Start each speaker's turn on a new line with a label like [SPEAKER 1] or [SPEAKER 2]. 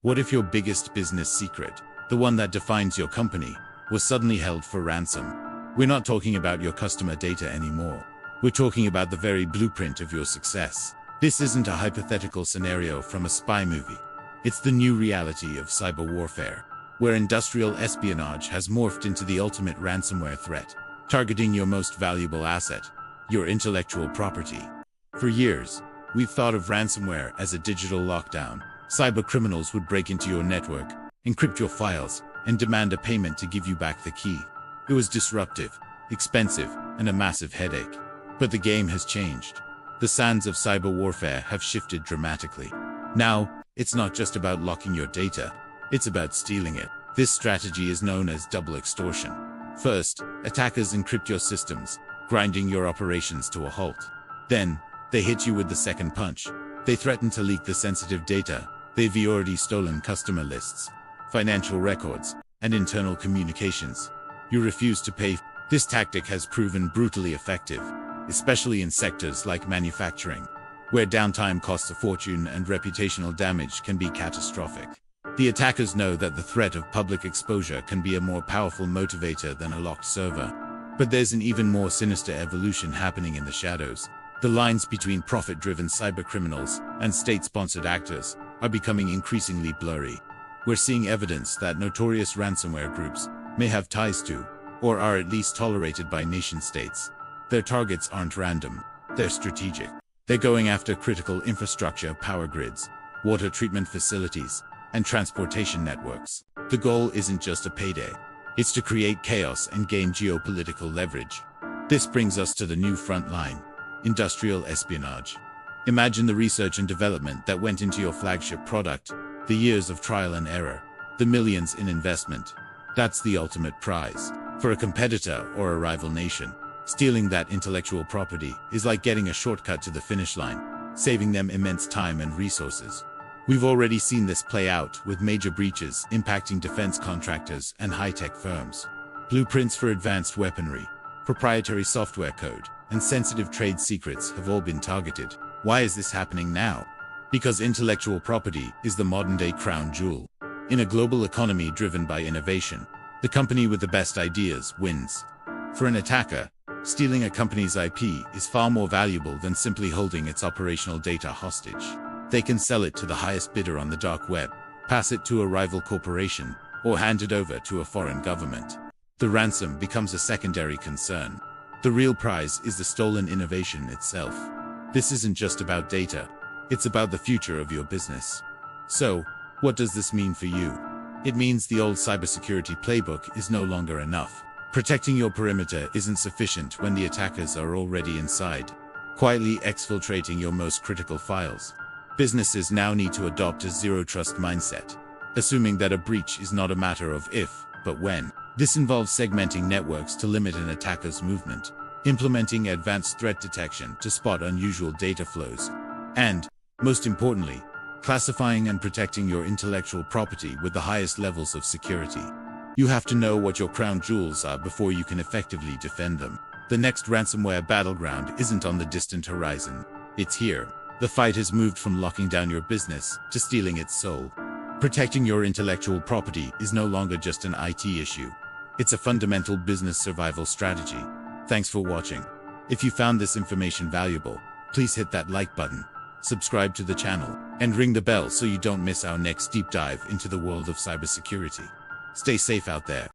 [SPEAKER 1] What if your biggest business secret, the one that defines your company, was suddenly held for ransom? We're not talking about your customer data anymore. We're talking about the very blueprint of your success. This isn't a hypothetical scenario from a spy movie. It's the new reality of cyber warfare, where industrial espionage has morphed into the ultimate ransomware threat, targeting your most valuable asset, your intellectual property. For years, we've thought of ransomware as a digital lockdown. Cyber criminals would break into your network, encrypt your files, and demand a payment to give you back the key. It was disruptive, expensive, and a massive headache. But the game has changed. The sands of cyber warfare have shifted dramatically. Now, it's not just about locking your data, it's about stealing it. This strategy is known as double extortion. First, attackers encrypt your systems, grinding your operations to a halt. Then, they hit you with the second punch. They threaten to leak the sensitive data. They've already stolen customer lists, financial records, and internal communications. You refuse to pay. This tactic has proven brutally effective, especially in sectors like manufacturing, where downtime costs a fortune and reputational damage can be catastrophic. The attackers know that the threat of public exposure can be a more powerful motivator than a locked server. But there's an even more sinister evolution happening in the shadows. The lines between profit-driven cybercriminals and state-sponsored actors are becoming increasingly blurry. We're seeing evidence that notorious ransomware groups may have ties to, or are at least tolerated by nation-states. Their targets aren't random, they're strategic. They're going after critical infrastructure, power grids, water treatment facilities, and transportation networks. The goal isn't just a payday. It's to create chaos and gain geopolitical leverage. This brings us to the new front line: industrial espionage. Imagine the research and development that went into your flagship product, the years of trial and error, the millions in investment. That's the ultimate prize. For a competitor or a rival nation, stealing that intellectual property is like getting a shortcut to the finish line, saving them immense time and resources. We've already seen this play out with major breaches impacting defense contractors and high-tech firms. Blueprints for advanced weaponry, proprietary software code, and sensitive trade secrets have all been targeted. Why is this happening now? Because intellectual property is the modern-day crown jewel. In a global economy driven by innovation, the company with the best ideas wins. For an attacker, stealing a company's IP is far more valuable than simply holding its operational data hostage. They can sell it to the highest bidder on the dark web, pass it to a rival corporation, or hand it over to a foreign government. The ransom becomes a secondary concern. The real prize is the stolen innovation itself. This isn't just about data, it's about the future of your business. So, what does this mean for you? It means the old cybersecurity playbook is no longer enough. Protecting your perimeter isn't sufficient when the attackers are already inside, quietly exfiltrating your most critical files. Businesses now need to adopt a zero-trust mindset, assuming that a breach is not a matter of if, but when. This involves segmenting networks to limit an attacker's movement, implementing advanced threat detection to spot unusual data flows, and, most importantly, classifying and protecting your intellectual property with the highest levels of security. You have to know what your crown jewels are before you can effectively defend them. The next ransomware battleground isn't on the distant horizon. It's here. The fight has moved from locking down your business to stealing its soul. Protecting your intellectual property is no longer just an IT issue. It's a fundamental business survival strategy. Thanks for watching. If you found this information valuable, please hit that like button, subscribe to the channel, and ring the bell so you don't miss our next deep dive into the world of cybersecurity. Stay safe out there.